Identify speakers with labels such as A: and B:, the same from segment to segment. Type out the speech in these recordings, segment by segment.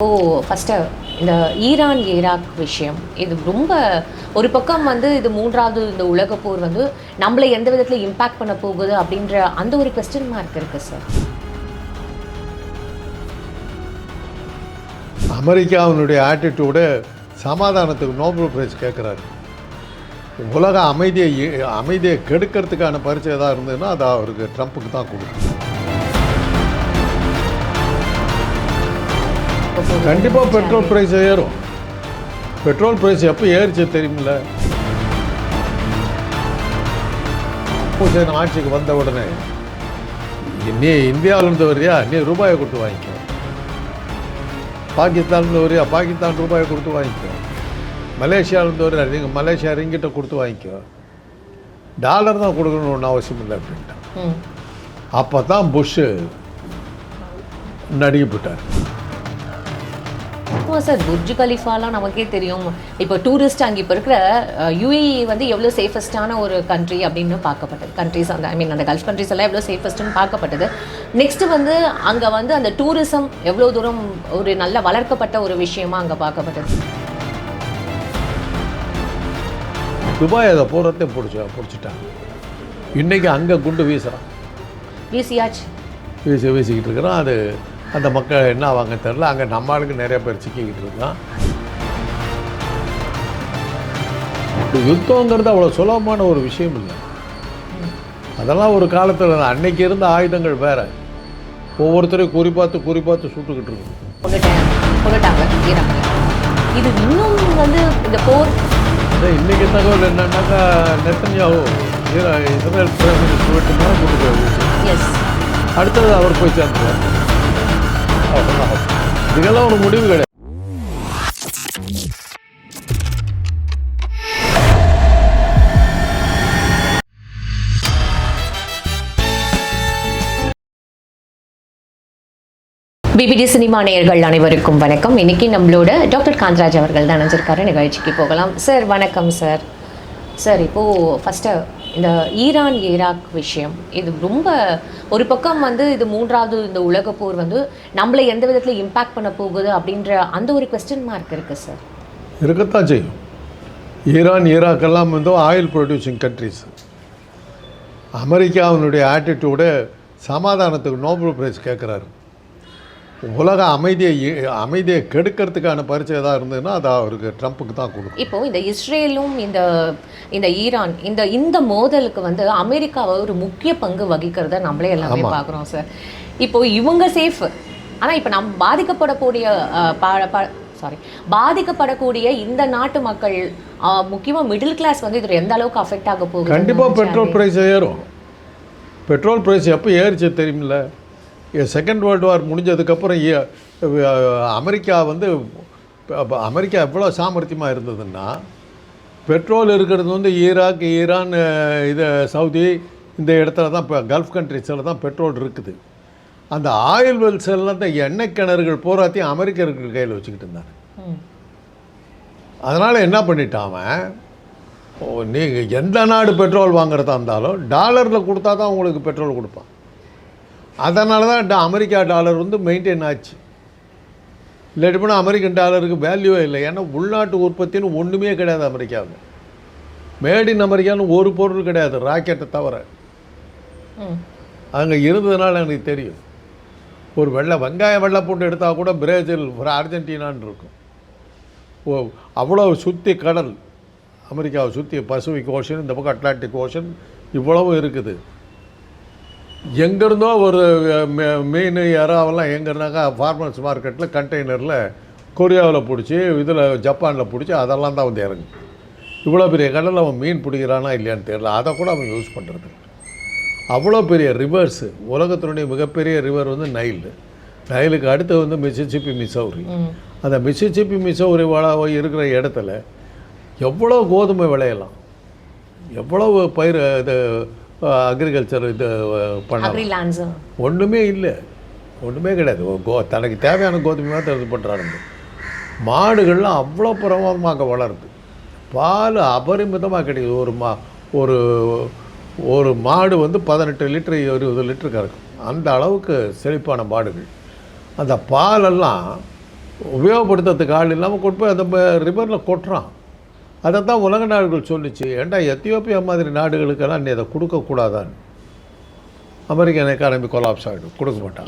A: First இந்த Iran Iraq விஷயம் இது ரொம்ப ஒரு பக்கம் வந்து இது மூன்றாவது இந்த உலகப் போர் வந்து நம்மளை எந்த விதத்தில் இம்பேக்ட் பண்ண போகுது அப்படின்ற அந்த ஒரு கொஸ்டின் மார்க் இருக்குது சார்.
B: அமெரிக்காவினுடைய ஆட்டிடியூடு சமாதானத்துக்கு நோபல் பிரைஸ் கேட்குறாரு. உலக அமைதியை கெடுக்கிறதுக்கான பரிசு எதாவது இருந்ததுன்னா அது அவருக்கு ட்ரம்ப்புக்கு தான் கொடுக்கும். கண்டிப்பாக பெட்ரோல் ப்ரைஸ் ஏறும். பெட்ரோல் ப்ரைஸ் எப்போ ஏறிச்சு தெரியுமில்ல? ஆட்சிக்கு வந்த உடனே நீ இந்தியாவிலேருந்து வரியா, நீ ரூபாயை கொடுத்து வாங்கிக்க. பாகிஸ்தான்லேருந்து வரியா, பாகிஸ்தான் ரூபாயை கொடுத்து வாங்கிக்க. மலேசியாவிலேருந்து வரியா, நீங்கள் மலேசியா ரிங்கிட்ட கொடுத்து வாங்கிக்க. டாலர் தான் கொடுக்கணும்னு ஒன்றும் அவசியம் இல்லை அப்படின்ட்டான். அப்போ தான் புஷ்ஷு நடுங்கி போட்டார்.
A: சார் புர்ஜ் கலிஃபாலாம் நமக்கே தெரியும். இப்போ டூரிஸ்ட் அங்கே இப்போ இருக்கிற யூஏஇ வந்து எவ்வளோ சேஃபஸ்டான ஒரு கண்ட்ரி அப்படின்னு பார்க்கப்பட்டது. கண்ட்ரிஸ் அந்த அந்த கல்ஃப் கண்ட்ரிஸ் எல்லாம் எவ்வளோ சேஃபஸ்ட்டுன்னு பார்க்கப்பட்டது. நெக்ஸ்ட்டு வந்து அங்கே வந்து அந்த டூரிசம் எவ்வளோ தூரம் ஒரு நல்ல வளர்க்கப்பட்ட ஒரு விஷயமா அங்கே பார்க்கப்பட்டது.
B: துபாய் அதை போகிறதே பிடிச்சிட்டாங்க. இன்றைக்கி அங்கே குண்டு
A: வீசியாச்சு
B: வீசிக்கிட்டு இருக்கிறோம். அது அந்த மக்கள் என்ன ஆவாங்க தெரில. அங்கே நம்ம ஆளுக்கு நிறைய பேர் சிக்கிக்கிட்டு இருக்கான். யுத்தங்கிறது அவ்வளோ சுலபமான ஒரு விஷயம் இல்லை. அதெல்லாம் ஒரு காலத்தில் அன்னைக்கு இருந்த ஆயுதங்கள் வேறு. ஒவ்வொருத்தரையும் குறிப்பாத்து சுட்டுக்கிட்டு இருக்கு.
A: இது இன்னும் வந்து இந்த போர்
B: இன்றைக்கி தகவல் என்னன்னாக்கா நெத்தன்யாஹூ இஸ்ரேல் பிரைம் மினிஸ்டர் வீட்டு மேலே கொண்டு போய் அடுத்தது அவர் போய் சேர்ந்துருவார். இதெல்லாம் ஒரு முடிவு கிடையாது.
A: பிபிடி சினிமா நேயர்கள் அனைவருக்கும் வணக்கம். இன்னைக்கு நம்மளோட டாக்டர் காந்தராஜ் அவர்கள் தான் நினைச்சிருக்காரு. நிகழ்ச்சிக்கு போகலாம். சார் வணக்கம் சார். சார் இப்போது ஃபஸ்ட்டு இந்த ஈரான் ஈராக் விஷயம் இது ரொம்ப ஒரு பக்கம் வந்து இது மூன்றாவது இந்த உலகப் போர் வந்து நம்மளை எந்த விதத்தில் இம்பேக்ட் பண்ண போகுது அப்படின்ற அந்த ஒரு கொஸ்டின் மார்க் இருக்குது சார்.
B: இருக்கத்தான் செய்யும். ஈரான் ஈராக் எல்லாம் வந்து ஆயில் ப்ரொடியூசிங் கண்ட்ரிஸ். அமெரிக்காவினுடைய ஆட்டிடியூடு சமாதானத்துக்கு நோபல் பிரைஸ் கேட்குறாரு. உலக அமைதியை கெடுக்கிறதுக்கான பரிசு எதாவது இருந்ததுன்னா அது அவருக்கு ட்ரம்ப்புக்கு தான் கொடுக்கும்.
A: இப்போ இந்த இஸ்ரேலும் இந்த ஈரான் இந்த மோதலுக்கு வந்து அமெரிக்காவை ஒரு முக்கிய பங்கு வகிக்கிறத நம்மளே எல்லாமே பார்க்குறோம் சார். இப்போ இவங்க சேஃப், ஆனால் இப்போ நம்ம பாதிக்கப்படக்கூடிய இந்த நாட்டு மக்கள் முக்கியமாக மிடில் கிளாஸ் வந்து இது எந்த அளவுக்கு அஃபெக்ட் ஆக போகுது?
B: கண்டிப்பாக பெட்ரோல் ப்ரைஸ் ஏறும். பெட்ரோல் ப்ரைஸ் எப்போ ஏறிச்சு தெரியுமில்ல? செகண்ட் வேர்ல்டு வார் முடிஞ்சதுக்கப்புறம் அமெரிக்கா எவ்வளோ சாமர்த்தியமாக இருந்ததுன்னா, பெட்ரோல் இருக்கிறது வந்து ஈரான் இது சவுதி இந்த இடத்துல தான் இப்போ கல்ஃப் கண்ட்ரிஸில் தான் பெட்ரோல் இருக்குது. அந்த ஆயில் வெல்ஸ் எல்லாம் தான் எண்ணெய் கிணறுகள் போராத்தையும் அமெரிக்கர்கள் கையில் வச்சுக்கிட்டு இருந்தாங்க. அதனால் என்ன பண்ணிட்டான், நீங்கள் எந்த நாடு பெட்ரோல் வாங்குறதா இருந்தாலும் டாலரில் கொடுத்தா தான் உங்களுக்கு பெட்ரோல் கொடுப்பான். அதனால தான் அமெரிக்கா டாலர் வந்து மெயின்டைன் ஆச்சு. இல்லாட்டி போனால் அமெரிக்கன் டாலருக்கு வேல்யூவே இல்லை. ஏன்னா உள்நாட்டு உற்பத்தின்னு ஒன்றுமே கிடையாது அமெரிக்காவில். மேட் இன் அமெரிக்கான்னு ஒரு பொருள் கிடையாது, ராக்கெட்டை தவிர. அங்கே இருந்ததுனால எனக்கு தெரியும். ஒரு வெங்காயம் வெள்ளை பூண்டு எடுத்தால் கூட பிரேசில் அர்ஜென்டினான்னு இருக்கும். அவ்வளோ சுற்றி கடல் அமெரிக்காவை சுற்றி பசிபிக் ஓஷன், இந்த பக்கம் அட்லாண்டிக் ஓஷன் இவ்வளவு இருக்குது. எங்கேருந்தோ ஒரு மீன் இறாவெல்லாம் எங்கேருந்தாக்கா ஃபார்மர்ஸ் மார்க்கெட்டில் கண்டெய்னரில் கொரியாவில் பிடிச்சி இதில் ஜப்பானில் பிடிச்சி அதெல்லாம் தான் வந்து இறங்கு. இவ்வளோ பெரிய கடலில் அவன் மீன் பிடிக்கிறானா இல்லையான்னு தெரியல. அதை கூட அவன் யூஸ் பண்ணுறது. அவ்வளோ பெரிய ரிவர்ஸு. உலகத்தினுடைய மிகப்பெரிய ரிவர் வந்து நைலுக்கு அடுத்து வந்து மிசிசிப்பி மிசௌரி. அந்த மிசிசிப்பி மிசௌரி இருக்கிற இடத்துல எவ்வளோ கோதுமை விளையலாம், எவ்வளவு பயிர் இது அக்ரிகல்ச்சர் இது பண்ணலாம். ஒன்றுமே இல்லை, ஒன்றுமே கிடையாது. தனக்கு தேவையான கோதுமையாக தான் இது பண்ணுறாங்க. மாடுகள்லாம் அவ்வளோ பிரமாதமாக வளருது. பால் அபரிமிதமாக கிடைக்குது. ஒரு மாடு வந்து 18 லிட்டரு 20 லிட்டரு கறக்கும். அந்த அளவுக்கு செழிப்பான மாடுகள். அந்த பாலெல்லாம் உபயோகப்படுத்துறதுக்கு ஆள் இல்லாமல் கொண்டு போய் அந்த ரிவரில் கொட்டுறான். அதை தான் உலக நாடுகள் சொல்லிச்சு, ஏன்டா எத்தியோப்பியா மாதிரி நாடுகளுக்கெல்லாம் நீ அதை கொடுக்கக்கூடாதான்னு. அமெரிக்கன் எக்கானமி கொலாப்ஸ் ஆகிடும், கொடுக்க மாட்டான்.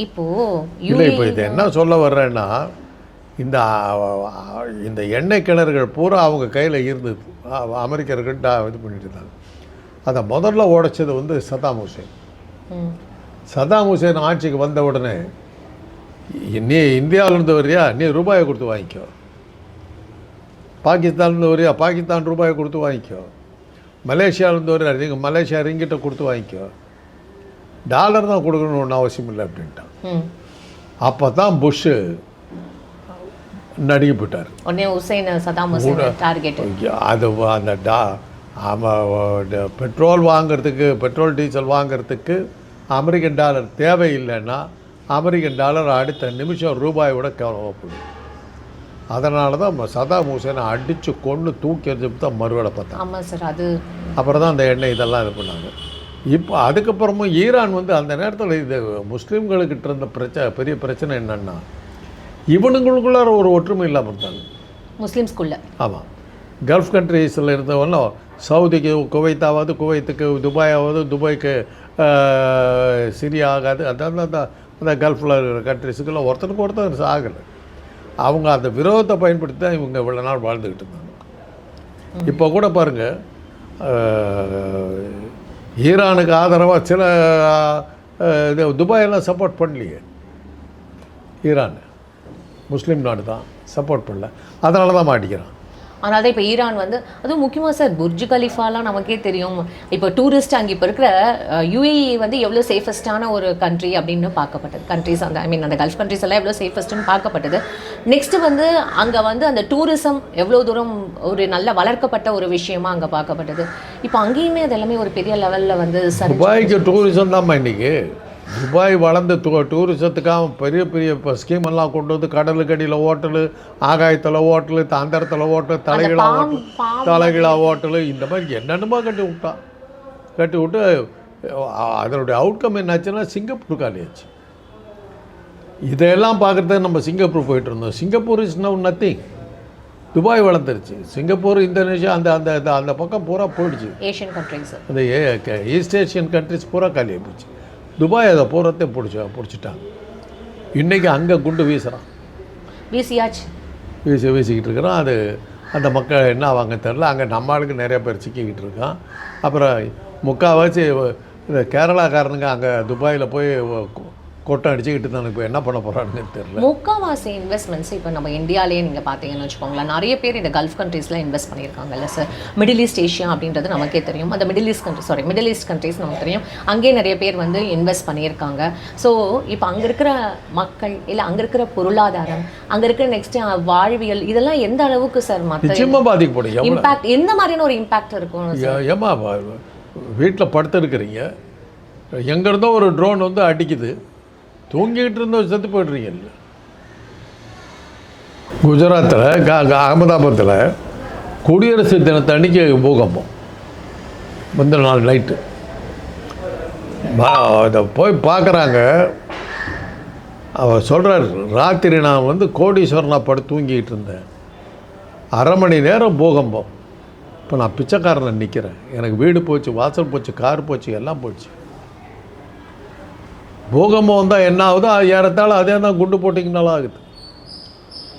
B: இல்லை, இப்போ இது என்ன சொல்ல வர்றேன்னா, இந்த இந்த எண்ணெய் கிணறுகள் பூரா அவங்க கையில் இருந்தது. அமெரிக்கர்கள் இது பண்ணிட்டு இருந்தாங்க. அதை முதல்ல உடைச்சது வந்து சதாம் ஹுசேன். சதாம் ஹுசேன் ஆட்சிக்கு வந்த உடனே, நீ இந்தியாவிலேருந்து வரியா, நீ ரூபாயை கொடுத்து வாங்கிக்கோ. பாகிஸ்தான்லேருந்து வரியா, பாகிஸ்தான் ரூபாயை கொடுத்து வாங்கிக்கோ. மலேசியாவிலேருந்து வரியா, நீங்கள் மலேசியா ரிங்கிட்ட கொடுத்து வாங்கிக்கோ. டாலர் தான் கொடுக்கணும்னு ஒன்றும் அவசியம் இல்லை அப்படின்ட்டான். அப்போ தான் புஷ்ஷு நடுங்கி போயிட்டார். அது அந்த பெட்ரோல் வாங்கிறதுக்கு, பெட்ரோல் டீசல் வாங்கிறதுக்கு அமெரிக்கன் டாலர் தேவையில்லைன்னா அமெரிக்கன் டாலர் அடுத்த நிமிஷம் ரூபாயோட கேவலமாக போயிடும். அதனால தான் சதாம் ஹுசேனை அடித்து கொண்டு தூக்கி எறிஞ்சு தான் மறுவேளை பார்த்தாங்க.
A: ஆமாம் சார். அது
B: அப்புறம் தான் அந்த எண்ணெய் இதெல்லாம் இது பண்ணாங்க. இப்போ அதுக்கப்புறமும் ஈரான் வந்து அந்த நேரத்தில் இது முஸ்லீம்களுக்கிட்ட இருந்த பெரிய பிரச்சனை என்னென்னா, இவனுங்களுக்குள்ளார ஒரு ஒற்றுமை இல்லாமல் இருந்தாங்க
A: முஸ்லீம்ஸ்குள்ள. ஆமாம்,
B: கல்ஃப் கண்ட்ரீஸில் இருந்தவொன்னும் சவுதிக்கு குவைத்தாவது, குவைத்துக்கு துபாயாவது, துபாய்க்கு சிரியா ஆகாது. அந்த கல்ஃபில் இருக்கிற கண்ட்ரிஸுக்கெல்லாம் ஒருத்தருக்கு ஒருத்தர் ஆகலை. அவங்க அந்த விரோதத்தை பயன்படுத்தி தான் இவங்க இவ்வளோ நாள் வாழ்ந்துக்கிட்டு இருந்தாங்க. இப்போ கூட பாருங்கள், ஈரானுக்கு ஆதரவாக சில இது துபாயெல்லாம் சப்போர்ட் பண்ணலையே. ஈரான் முஸ்லீம் நாடு தான், சப்போர்ட் பண்ணல. அதனால தான் மாட்டிக்கிறான்.
A: ஆனால் தான் இப்போ ஈரான் வந்து, அதுவும் முக்கியமாக சார் புர்ஜ் கலிஃபாலாம் நமக்கே தெரியும். இப்போ டூரிஸ்ட் அங்கே இப்போ இருக்கிற யுஏஇ வந்து எவ்வளோ சேஃபஸ்டான ஒரு கண்ட்ரி அப்படின்னு பார்க்கப்பட்டது. கண்ட்ரிஸ் அந்த அந்த கல்ஃப் கண்ட்ரிஸ் எல்லாம் எவ்வளோ சேஃபஸ்ட்டுன்னு பார்க்கப்பட்டது. நெக்ஸ்ட்டு வந்து அங்கே வந்து அந்த டூரிசம் எவ்வளோ தூரம் ஒரு நல்ல வளர்க்கப்பட்ட ஒரு விஷயமா அங்கே பார்க்கப்பட்டது. இப்போ அங்கேயுமே அது எல்லாமே ஒரு பெரிய லெவலில் வந்து சார்
B: துபாய்க்கு டூரிசம் தான்மா இன்றைக்கி. துபாய் வளர்ந்து டூரிசத்துக்காக பெரிய பெரிய இப்போ ஸ்கீமெல்லாம் கொண்டு வந்து கடலுக்கு அடியில் ஹோட்டலு, ஆகாயத்தில் ஹோட்டலு, அந்தரத்தில் ஹோட்டலு, தலைகீழா ஹோட்டலு, இந்த மாதிரி என்னென்னமோ கட்டி விட்டு அதனுடைய அவுட்கம் என்னாச்சுன்னா சிங்கப்பூர் காலியாச்சு. இதையெல்லாம் பார்க்குறதுக்கு நம்ம சிங்கப்பூர் போயிட்டு இருந்தோம். Singapore is now nothing. Dubai வளர்ந்துருச்சு. சிங்கப்பூர், இந்தோனேஷியா அந்த அந்த அந்த பக்கம் பூரா போயிடுச்சு.
A: ஏஷியன் கண்ட்ரிஸ்,
B: அந்த ஈஸ்ட் ஏஷியன் கண்ட்ரிஸ் பூரா காலியாக போச்சு. துபாய் அதை பூரத்தை பிடிச்சிட்டாங்க. இன்றைக்கி அங்கே குண்டு வீசுகிறான், வீசிக்கிட்டு இருக்கிறான். அது அந்த மக்கள் என்ன ஆவாங்க தெரில. அங்கே நம்ம ஆளுக்கு நிறைய பேர் சிக்கிக்கிட்டு இருக்கான். அப்புறம் முக்கால்வாசி இந்த கேரளாக்காரனுங்க அங்கே துபாயில் போய் கொட்டம் அடிச்சுக்கிட்டு தான் இப்போ என்ன பண்ண போகிறானுங்கன்னு தெரியல.
A: முக்கால்வாசி இன்வெஸ்ட்மெண்ட்ஸ் இப்போ நம்ம இந்தியாவிலேயே நீங்கள் பார்த்தீங்கன்னு வச்சுக்கோங்களேன், நிறைய பேர் இந்த கல்ஃப் கண்ட்ரீஸில் இன்வெஸ்ட் பண்ணியிருக்காங்கல்ல சார். மிடில் ஈஸ்ட் ஏஷியா அப்படின்றது நமக்கே தெரியும். அந்த மிடில் ஈஸ்ட் கண்ட்ரீஸ் நமக்கு தெரியும். அங்கேயே நிறைய பேர் வந்து இன்வெஸ்ட் பண்ணியிருக்காங்க. ஸோ இப்போ அங்கே இருக்கிற மக்கள் இல்லை அங்கே இருக்கிற பொருளாதாரம், அங்கே இருக்கிற நெக்ஸ்ட்டு வாழ்வியல், இதெல்லாம் எந்த அளவுக்கு சார்
B: நிச்சயமாக பாதிக்கப்படும்.
A: இம்பாக்ட் எந்த மாதிரியான ஒரு இம்பாக்ட் இருக்கும்?
B: ஏமா வீட்டில் படுத்துருக்குறீங்க, எங்கேருந்தோ ஒரு ட்ரோன் வந்து அடிக்குது, தூங்கிக்கிட்டு இருந்தோம் செத்து போய்ட்றீங்கல்ல. குஜராத்தில் அகமதாபாத்தில் குடியரசு தினத்தை அன்றைக்கி பூகம்பம் முந்தின நாள் நைட்டு. அதை போய் பார்க்குறாங்க. அவர் சொல்கிறார், ராத்திரி நான் வந்து கோடீஸ்வரனாக படுத்து தூங்கிக்கிட்டு இருந்தேன், அரை மணி நேரம் பூகம்பம். இப்போ நான் பிச்சைக்காரனை நிற்கிறேன், எனக்கு வீடு போச்சு, வாசல் போச்சு, கார் போச்சு, எல்லாம் போச்சு. பூகம்பம் வந்தால் என்ன ஆகுதோ ஏறத்தாழ அதே தான் குண்டு போட்டிங்கனாலும் ஆகுது.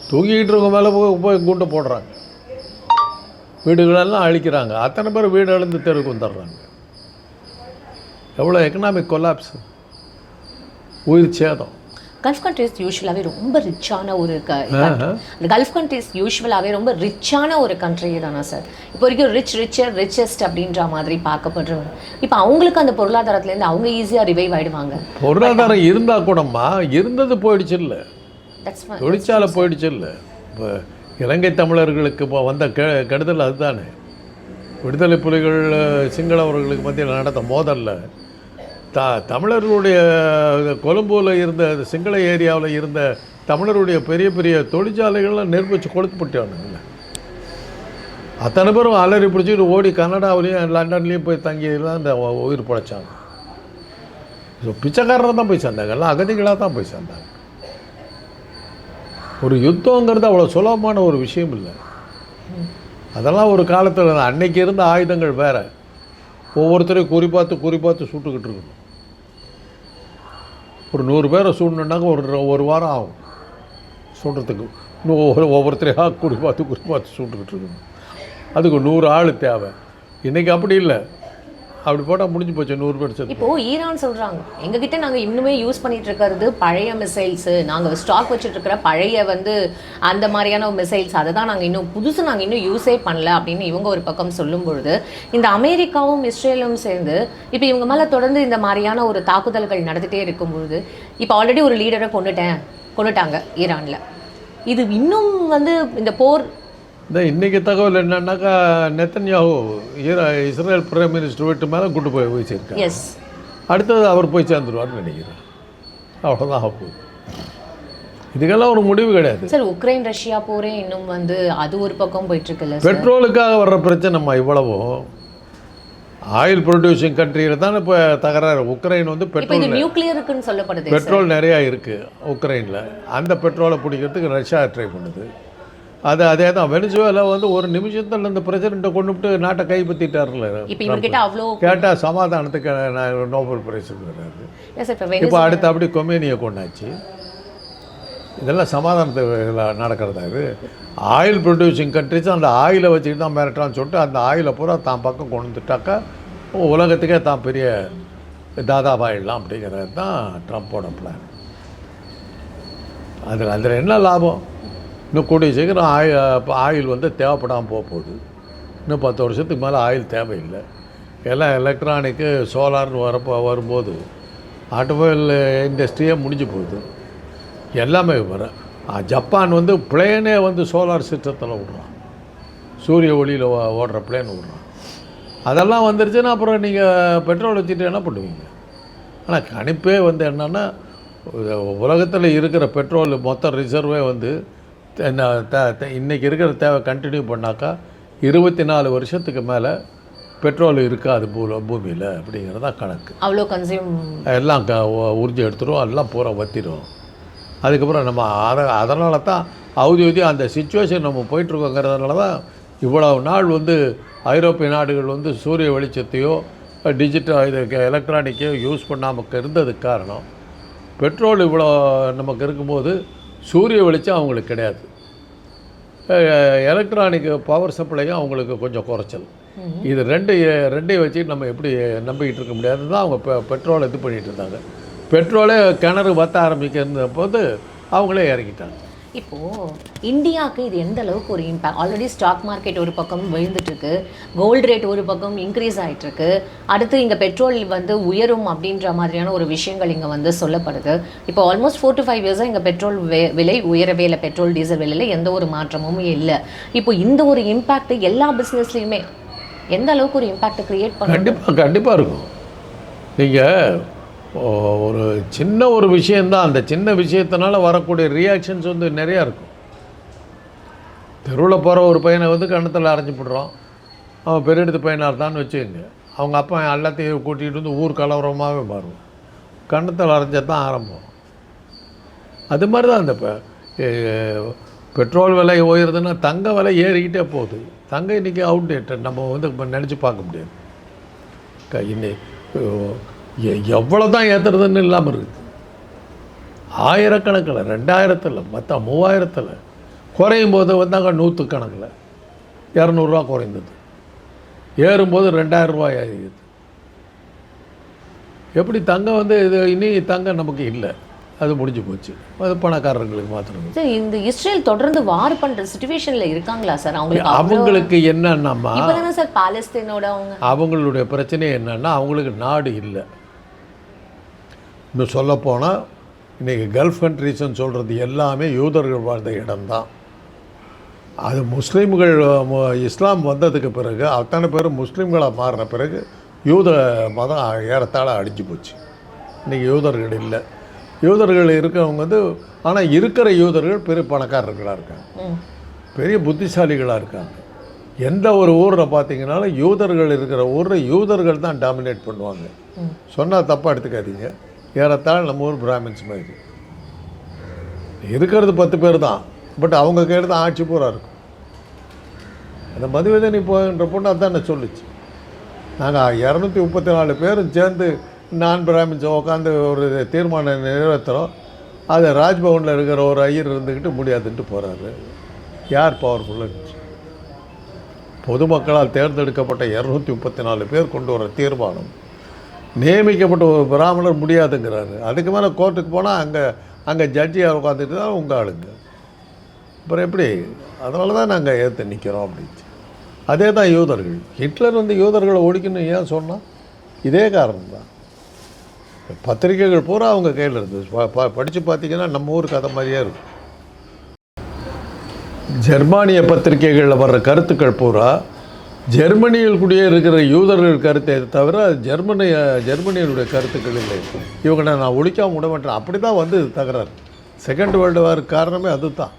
B: தூங்கிக்கிட்டு இருக்க மேலே போய் குண்டு போடுறாங்க, வீடுகளெல்லாம் அழிக்கிறாங்க. அத்தனை பேர் வீடு எழுந்து தெருவுக்கு வந்துடுறாங்க. எவ்வளோ எக்கனாமிக் கொலாப்ஸ், உயிர் சேதம்.
A: கல்ஃப் கண்ட்ரிஸ் யூஸ்வலாகவே ரொம்ப ரிச்சான ஒரு கல்ஃப் கண்ட்ரிஸ் யூஸ்வலாகவே ரொம்ப ரிச்சான ஒரு கண்ட்ரி தானே சார். இப்போ வரைக்கும் ரிச்சஸ்ட் அப்படின்ற மாதிரி பார்க்கப்படுறவங்க. இப்போ அவங்களுக்கு அந்த பொருளாதாரத்துலேருந்து அவங்க ஈஸியாக ரிவைவ் ஆகிடுவாங்க.
B: பொருளாதாரம் இருந்தால் கூடமா இருந்தது போயிடுச்சு இல்லை, தொழிற்சாலை போயிடுச்சு இல்லை. இப்போ இலங்கை தமிழர்களுக்கு இப்போ வந்த கெடுதல் அதுதானே. விடுதலை புலிகள் சிங்களவர்களுக்கு மத்தியில் நடந்த மோதலில் தமிழர்களுடைய கொழும்புவில் இருந்த சிங்கள ஏரியாவில் இருந்த தமிழருடைய பெரிய பெரிய தொழிற்சாலைகள்லாம் நெருப்பு வச்சு கொளுத்துப்பட்டானுங்கள. அத்தனை பேரும் அலறி பிடிச்சிட்டு ஓடி கனடாவிலையும் லண்டன்லேயும் போய் தங்கியெல்லாம் இந்த உயிர் பிழைச்சாங்க. ஸோ பிச்சைக்காரராக தான் போய் சேர்ந்தாங்க, எல்லாம் அகதிகளாக தான் போய் சேர்ந்தாங்க. ஒரு யுத்தங்கிறது அவ்வளோ சுலபமான ஒரு விஷயம் இல்லை. அதெல்லாம் ஒரு காலத்தில் அன்னைக்கு இருந்த ஆயுதங்கள் வேறு. ஒவ்வொருத்தரையும் குறிப்பாத்து சுட்டுக்கிட்டு இருக்கணும். ஒரு 100 பேரை சூடணுன்னாக்க ஒரு வாரம் ஆகும் சுடுறதுக்கு. இன்னும் ஒவ்வொருத்தரையாக குறிப்பாத்து சுட்டுக்கிட்டு இருக்கணும். அதுக்கு 100 ஆள் தேவை. இன்றைக்கி அப்படி இல்லை. அப்படி போட்டால் முடிஞ்சு போச்சு, 100 பேர் சேர்த்து.
A: இப்போது ஈரான் சொல்கிறாங்க, எங்ககிட்ட நாங்கள் இன்னுமே யூஸ் பண்ணிட்டு இருக்கிறது பழைய மிசைல்ஸு, நாங்கள் ஸ்டாக் வச்சுட்ருக்கிற பழைய அந்த மாதிரியான மிசைல்ஸ், அதை தான் நாங்கள் இன்னும் யூஸே பண்ணல அப்படின்னு இவங்க ஒரு பக்கம் சொல்லும் பொழுது, இந்த அமெரிக்காவும் இஸ்ரேலும் சேர்ந்து இப்போ இவங்க மேலே தொடர்ந்து இந்த மாதிரியான ஒரு தாக்குதல்கள் நடந்துகிட்டே இருக்கும்பொழுது, இப்போ ஆல்ரெடி ஒரு லீடரை கொண்டுட்டாங்க ஈரானில். இது இன்னும் இந்த போர்
B: இன்றைக்கி தகவல் என்னன்னாக்கா, நெத்தன்யாஹூ இஸ்ரேல் பிரைம் மினிஸ்டர் வீட்டு மேலே கூட்டு போய் சேர்க்காரு.
A: எஸ்,
B: அடுத்தது அவர் போய் சேர்ந்துருவார்னு நினைக்கிறேன். அவ்வளோதான் போகுது. இதுக்கெல்லாம் ஒரு முடிவு கிடையாது
A: சார். உக்ரைன் ரஷ்யா போரே இன்னும் அது ஒரு பக்கம் போயிட்டுருக்குல்ல.
B: பெட்ரோலுக்காக வர்ற பிரச்சனைம்மா இவ்வளவும். ஆயில் ப்ரொடியூசிங் கண்ட்ரியில் தான் இப்போ தகராறு. உக்ரைன் பெட்ரோல்
A: நியூக்ளியருக்குன்னு சொல்லப்படுது.
B: பெட்ரோல் நிறையா இருக்குது உக்ரைனில். அந்த பெட்ரோலை பிடிக்கிறதுக்கு ரஷ்யா ட்ரை பண்ணுது. அதே தான். வெனிசுவேலா ஒரு நிமிஷத்தில் இந்த பிரசிடெண்ட்டை கொண்டு விட்டு நாட்டை கைப்பற்றிட்டார்ல. கேட்டால் சமாதானத்துக்கு நோபல் பிரைஸ் இருக்கிறாரு. இப்போ அடுத்து அப்படி கொமேனியை கொண்டாச்சு. இதெல்லாம் சமாதானத்துக்கு நடக்கிறதா இது? ஆயில் ப்ரொடியூசிங் கண்ட்ரிஸ் அந்த ஆயிலை வச்சுக்கிட்டு தான் மிரட்டான்னு சொல்லிட்டு அந்த ஆயிலை பூரா தான் பக்கம் கொண்டு வந்துட்டாக்கா உலகத்துக்கே தான் பெரிய தாதாபாயிடலாம் அப்படிங்கிறது தான் ட்ரம்ப்போட பிளான். அதில் என்ன லாபம்? இன்னும் கூடிய சீக்கிரம் ஆயில் தேவைப்படாமல் போகுது. இன்னும் 10 வருஷத்துக்கு மேலே ஆயில் தேவையில்லை. எல்லாம் எலக்ட்ரானிக்கு சோலார்னு வரும்போது ஆட்டோமொபைல் இண்டஸ்ட்ரியே முடிஞ்சு போகுது. எல்லாமே வர ஜப்பான் பிளேனே சோலார் சிஸ்டத்தில் விட்றான். சூரிய ஒளியில் ஓடுற பிளேன் விட்றான். அதெல்லாம் வந்துருச்சுன்னா அப்புறம் நீங்கள் பெட்ரோல் வச்சுட்டு என்ன பண்ணுவீங்க? ஆனால் கணிப்பே என்னென்னா, உலகத்தில் இருக்கிற பெட்ரோல் மொத்த ரிசர்வே இன்றைக்கி இருக்கிற தேவை கண்டினியூ பண்ணாக்கா 24 வருஷத்துக்கு மேலே பெட்ரோல் இருக்காது பூமியில் அப்படிங்கிறது தான் கணக்கு.
A: அவ்வளோ கன்சியூம்
B: எல்லாம் உறிஞ்சி எடுத்துடும், எல்லாம் பூரா வற்றிடும். அதுக்கப்புறம் நம்ம அதனால தான் அந்த சிச்சுவேஷன் நம்ம போயிட்டுருக்கோங்கிறதுனால தான் இவ்வளவு நாள் ஐரோப்பிய நாடுகள் சூரிய வெளிச்சத்தையோ டிஜிட்டல் இது எலக்ட்ரானிக்கையோ யூஸ் பண்ணாமல் இருந்ததுக்கு காரணம், பெட்ரோல் இவ்வளோ நமக்கு இருக்கும்போது சூரிய வெளிச்சம் அவங்களுக்கு கிடையாது. எலக்ட்ரானிக் பவர் சப்ளையும் அவங்களுக்கு கொஞ்சம் குறைச்சல். இது ரெண்டையும் வச்சுட்டு நம்ம எப்படி நம்பிக்கிட்டு இருக்க முடியாது தான் அவங்க பெட்ரோலை இது பண்ணிகிட்டு இருந்தாங்க. பெட்ரோலே கிணறு வற்ற ஆரம்பிக்கிற போது அவங்களே இறங்கிட்டாங்க.
A: இப்போது இந்தியாவுக்கு இது எந்த அளவுக்கு ஒரு இம்பேக்ட்? ஆல்ரெடி ஸ்டாக் மார்க்கெட் ஒரு பக்கம் விழுந்துட்டுருக்கு, கோல்டு ரேட் ஒரு பக்கம் இன்க்ரீஸ் ஆகிட்டுருக்கு, அடுத்து இங்கே பெட்ரோல் உயரும் அப்படின்ற மாதிரியான ஒரு விஷயங்கள் இங்கே சொல்லப்படுது. இப்போ ஆல்மோஸ்ட் 4 to 5 இயர்ஸாக இங்கே பெட்ரோல் விலை உயரவே இல்லை. பெட்ரோல் டீசல் விலையில் எந்த ஒரு மாற்றமும் இல்லை. இப்போ இந்த ஒரு இம்பேக்ட் எல்லா பிஸ்னஸ்லையுமே எந்த அளவுக்கு ஒரு இம்பேக்ட் க்ரியேட் பண்ண?
B: கண்டிப்பாக இருக்கும். நீங்கள் ஒரு சின்ன ஒரு விஷயந்தான், அந்த சின்ன விஷயத்தினால வரக்கூடிய ரியாக்ஷன்ஸ் நிறையா இருக்கும். தெருவில் போகிற ஒரு பையனை கன்னத்தில் அரைஞ்சி போடுறோம். அவன் பெரிய பையனாக இருந்தான்னு வச்சுக்கோங்க, அவங்க அப்பா எல்லாத்தையும் கூட்டிகிட்டு ஊர் கலவரமாகவே மாறும். கன்னத்தில் அரைஞ்சா தான் ஆரம்பம். அது மாதிரி தான் இந்த பெட்ரோல் விலை உயருதுன்னா தங்க விலை ஏறிக்கிட்டே போகுது. தங்கம் இன்றைக்கி அவுட்டேட்டட், நம்ம நினச்சி பார்க்க முடியாது. எவ்வளோ தான் ஏற்றுறதுன்னு இல்லாமல் இருக்குது. ஆயிரக்கணக்கில், 2000, மற்ற 3000 குறையும் போது 100 கணக்கில் 200 ரூபா குறைந்தது. ஏறும்போது 2000 ரூபாய் ஆகிடுது. எப்படி தங்கம் இது இனி தங்கம் நமக்கு இல்லை, அது முடிஞ்சு போச்சு. அது பணக்காரர்களுக்கு மாத்திரம்.
A: சார், இந்த இஸ்ரேல் தொடர்ந்து வார் பண்ணுற சிச்சுவேஷனில் இருக்காங்களா சார்?
B: அவங்களுக்கு என்னன்னா
A: சார் பாலஸ்தீனோட
B: அவங்களுடைய பிரச்சனை என்னன்னா, அவங்களுக்கு நாடு இல்லை. இன்னும் சொல்லப்போனால் இன்றைக்கி கல்ஃப் கண்ட்ரிஸ்ன்னு சொல்கிறது எல்லாமே யூதர்கள் வாழ்ந்த இடம்தான். அது முஸ்லீம்கள் இஸ்லாம் வந்ததுக்கு பிறகு அத்தனை பேர் முஸ்லீம்களாக மாறின பிறகு யூத மதம் ஏறத்தாழ அடிஞ்சு போச்சு. இன்றைக்கி யூதர்கள் இல்லை. யூதர்கள் இருக்கிறவங்க ஆனால் இருக்கிற யூதர்கள் பெரிய பணக்காரர்களாக இருக்காங்க, பெரிய புத்திசாலிகளாக இருக்காங்க. எந்த ஒரு ஊரில் பார்த்தீங்கன்னாலும் யூதர்கள் இருக்கிற ஊரில் யூதர்கள் தான் டாமினேட் பண்ணுவாங்க. சொன்னால் தப்பாக எடுத்துக்காதீங்க. ஏறத்தாழ நம்ம ஊர் பிராமின்ஸ் மாதிரி இருக்கிறது 10 பேர் தான். பட் அவங்க கையில் தான் ஆட்சி பூரா இருக்கும். அந்த மதுவதனி போகின்ற பொண்ணு அதான் சொல்லிச்சு, நாங்கள் 234 பேரும் சேர்ந்து நான் பிராமின்ஸ் உட்காந்து ஒரு தீர்மானம் நிறைவேற்றுறோம், அது ராஜ்பவனில் இருக்கிற ஒரு ஐயர் இருந்துக்கிட்டு முடியாதுன்ட்டு போகிறாரு. யார் பவர்ஃபுல்லாக? பொதுமக்களால் தேர்ந்தெடுக்கப்பட்ட 234 பேர் கொண்டு வர தீர்மானம் நியமிக்கப்பட்ட ஒரு பிராமணர் முடியாதுங்கிறாரு. அதுக்கு மேலே கோர்ட்டுக்கு போனால் அங்கே ஜட்ஜியாக உட்காந்துட்டு தான் உங்கள் ஆளுங்க. அப்புறம் எப்படி? அதனால தான் நாங்கள் ஏற்று நிற்கிறோம் அப்படின்னு. அதே தான் யூதர்கள். ஹிட்லர் யூதர்களை ஒழிக்கணும் ஏன் சொன்னால் இதே காரணம் தான். பத்திரிகைகள் பூரா அவங்க கையில் இருந்தது. படித்து பார்த்தீங்கன்னா நம்ம ஊருக்கு அதை மாதிரியே இருக்கும். ஜெர்மானிய பத்திரிகைகளில் வர்ற கருத்துக்கள் பூரா ஜெர்மனியில் கூடிய இருக்கிற யூதர்கள் கருத்தை தவிர ஜெர்மனியனுடைய கருத்துக்கள் இல்லை. இவங்க நான் ஒழிக்காம விட மாட்டேன், அப்படி தான் தகராறு. செகண்ட் வேர்ல்டு வாருக்கு காரணமே அது தான்.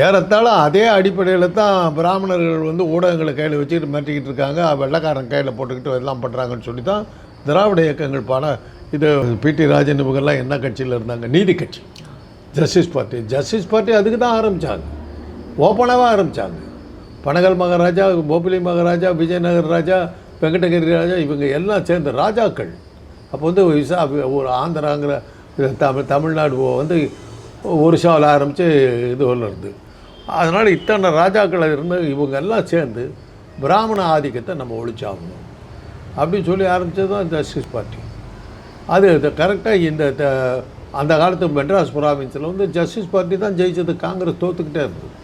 B: ஏறத்தாழ அதே அடிப்படையில் தான் பிராமணர்கள் ஊடகங்களை கையில் வச்சுக்கிட்டு மாட்டிக்கிட்டு இருக்காங்க, வெள்ளைக்காரன் கையில் போட்டுக்கிட்டு எல்லாம் பண்ணுறாங்கன்னு சொல்லி தான் திராவிட இயக்கங்கள் இது பிடி ராஜன் இவங்கெல்லாம் என்ன கட்சியில் இருந்தாங்க? நீதி கட்சி, ஜஸ்டிஸ் பார்ட்டி அதுக்கு தான் ஆரம்பித்தாங்க, ஓப்பனாக ஆரம்பித்தாங்க. பனகல் மகாராஜா, போபிலி மகாராஜா, விஜயநகர் ராஜா, வெங்கடகிரி ராஜா, இவங்க எல்லாம் சேர்ந்த ராஜாக்கள். அப்போ ஒரு ஆந்திராங்கிற தமிழ்நாடு ஒரிசாவில் ஆரம்பித்து இது இருந்து, அதனால் இத்தனை ராஜாக்களை இருந்து இவங்க எல்லாம் சேர்ந்து பிராமண ஆதிக்கத்தை நம்ம ஒழிச்சாகணும் அப்படின்னு சொல்லி ஆரம்பித்தது தான் ஜஸ்டிஸ் பார்ட்டி. அது கரெக்டாக அந்த காலத்து மெட்ராஸ் ப்ராவின்ஸில் ஜஸ்டிஸ் பார்ட்டி தான் ஜெயிச்சது. காங்கிரஸ் தோற்றுக்கிட்டே இருந்தது.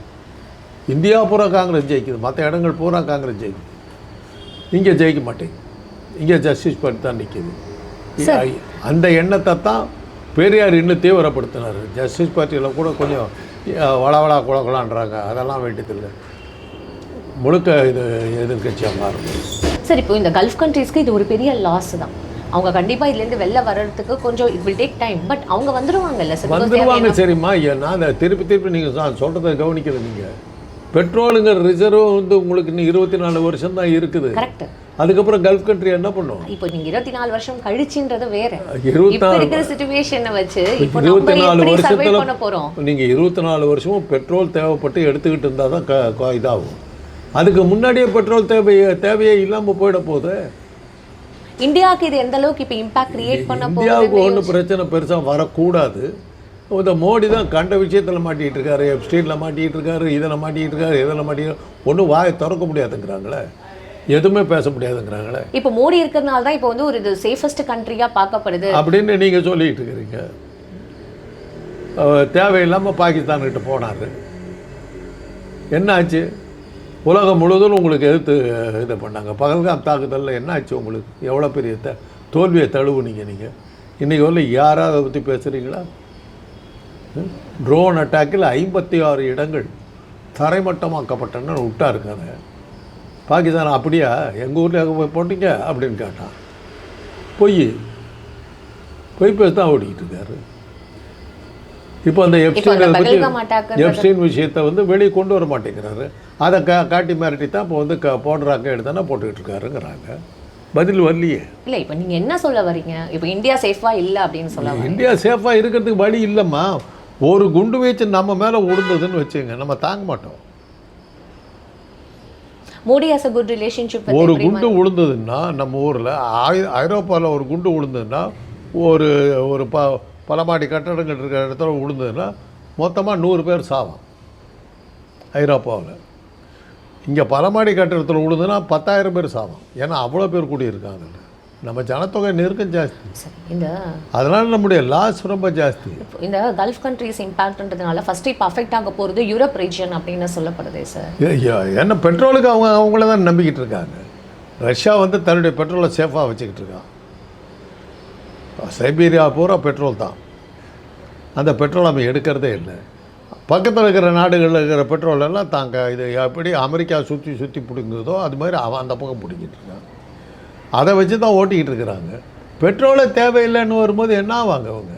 B: இந்தியா பூரா காங்கிரஸ் ஜெயிக்குது, மற்ற இடங்கள் பூரா காங்கிரஸ் ஜெயிக்குது. இங்கே ஜெயிக்க மாட்டேங்குது, இங்கே ஜஸ்டிஸ் பார்ட்டி தான் நிற்கிது. அந்த எண்ணத்தை தான் பெரியார் இன்னும் தீவிரப்படுத்தினார். ஜஸ்டிஸ் பார்ட்டியில் கூட கொஞ்சம் வளவளா குழக்கலான்றாங்க, அதெல்லாம் வேண்டியதில்லை, முழுக்க இது எதிர்கட்சியாக மாறும்.
A: சார், இப்போ இந்த கல்ஃப் கண்ட்ரீஸ்க்கு இது ஒரு பெரிய லாஸ் தான். அவங்க கண்டிப்பாக இதுலேருந்து வெளில வர்றதுக்கு கொஞ்சம் it will take time, but அவங்க வந்துடுவாங்கல்ல சார்?
B: வந்துடுவாங்க. சரிம்மா, ஏன்னா அதை திருப்பி நீங்கள் சொல்கிறத கவனிக்கிறது. நீங்கள் பெட்ரோலுங்கிற ரிசர்வ் உங்களுக்கு இன்னும் 24 வருஷம் தான் இருக்குது.
A: கரெக்ட்.
B: அதுக்கப்புறம் கல்ஃப் கண்ட்ரி என்ன பண்ணும்?
A: இப்போ நீங்கள் 24 வருஷம் கழிச்சுன்றது வேற.
B: 24
A: சிச்சுவேஷனை வச்சு
B: 24 வருஷத்தில் நீங்கள் 24 வருஷமும் பெட்ரோல் தேவைப்பட்டு எடுத்துக்கிட்டு இருந்தால் தான் இதாகும். அதுக்கு முன்னாடியே பெட்ரோல் தேவையே இல்லாமல் போயிட போகுது.
A: இந்தியாவுக்கு இது எந்த அளவுக்கு இப்போ இம்பாக்ட் கிரியேட் பண்ண போகுது?
B: இந்தியாவுக்கு ஒன்றும் பிரச்சனை பெருசாக வரக்கூடாது. இந்த மோடி தான் கண்ட விஷயத்தில் மாட்டிகிட்டு இருக்காரு, எப்ஸ்டீனில் மாட்டிகிட்டு இருக்காரு, இதில் மாட்டிகிட்டு இருக்காரு, இதில் மாட்டிக்கிட்டு ஒன்றும் வாயை திறக்க முடியாதுங்கிறாங்களே, எதுவுமே பேச முடியாதுங்கிறாங்களே.
A: இப்போ மோடி இருக்கிறதுனால தான் இப்போ ஒரு இது சேஃபஸ்ட் கண்ட்ரியாக பார்க்கப்படுது அப்படின்னு
B: நீங்கள் சொல்லிகிட்டு இருக்கிறீங்க. தேவையில்லாமல் பாகிஸ்தான்கிட்ட போனார், என்ன ஆச்சு? உலகம் முழுவதும் உங்களுக்கு எதிர்த்து இது பண்ணாங்க. பகல்காம் தாக்குதலில் என்ன ஆச்சு உங்களுக்கு? எவ்வளோ பெரிய தோல்வியை தழுவுனீங்க நீங்கள். இன்றைக்கி வரல யாராவது அதை பற்றி பேசுகிறீங்களா? ட்ரோன் அட்டாக்கில் 56 இடங்கள் தரைமட்டமாக்கப்பட்டன்னு விட்டாருக்காங்க. பாகிஸ்தான் அப்படியா எங்கள் ஊரில் போட்டிங்க அப்படின்னு கேட்டான். பொய் பேச தான் ஓடிக்கிட்டு இருக்காரு. இப்போ அந்த எப்ஸ்டீன் விஷயத்தை வெளியே கொண்டு வர மாட்டேங்கிறாரு. அதை காட்டி மிரட்டி தான் இப்போ போடுறாங்க, எடுத்தானா போட்டுக்கிட்டு இருக்காருங்கிறாங்க. பதில் வரலையே.
A: இல்லை, இப்போ நீங்கள் என்ன சொல்ல வரீங்க? இப்போ இந்தியா சேஃபாக இல்லை அப்படின்னு சொல்ல?
B: இந்தியா சேஃபாக இருக்கிறதுக்கு வழி இல்லைம்மா. ஒரு குண்டு வீச்சு நம்ம மேலே விழுந்ததுன்னு வச்சுங்க, நம்ம தாங்க மாட்டோம்.
A: Modi has a good relationship with
B: ஒரு குண்டு விழுந்ததுன்னா நம்ம ஊரில் ஐரோப்பாவில் ஒரு குண்டு விழுந்ததுன்னா ஒரு பல மாடி கட்டடங்கள் இருக்கிற இடத்துல விழுந்ததுன்னா மொத்தமாக 100 பேர் சாவான் ஐரோப்பாவில். இங்கே பல மாடி கட்டடத்தில் விழுந்ததுன்னா 10,000 பேர் சாவான். ஏன்னா அவ்வளோ பேர் கூடியிருக்காங்க. நம்ம ஜனத்தொகை நெருக்கம் ஜாஸ்தி, அதனால் நம்முடைய லாஸ் ரொம்ப ஜாஸ்தி.
A: இந்த கல்ஃப் கண்ட்ரிஸ் இம்பாக்ட்ன்றதுனால ஃபர்ஸ்ட் இப்போ அஃபெக்ட் ஆக போகிறது யூரோப் ரீஜன் அப்படின்னு சொல்லப்படுதே சார்.
B: ஏன்னா பெட்ரோலுக்கு அவங்கள தான் நம்பிக்கிட்டு இருக்காங்க. ரஷ்யா தன்னுடைய பெட்ரோலை சேஃபாக வச்சுக்கிட்டு இருக்கான். சைபீரியா பூரா பெட்ரோல் தான். அந்த பெட்ரோல் அவன் எடுக்கிறதே இல்லை. பக்கத்தில் இருக்கிற நாடுகளில் இருக்கிற பெட்ரோல் எல்லாம் தாங்க இது எப்படி அமெரிக்கா சுற்றி பிடிங்குதோ அது மாதிரி அவன் அந்த பக்கம் பிடிக்கிட்டு இருக்கான். அதை வச்சு தான் ஓட்டிக்கிட்டு இருக்கிறாங்க. பெட்ரோலே தேவையில்லைன்னு வரும்போது என்ன ஆவாங்க அவங்க?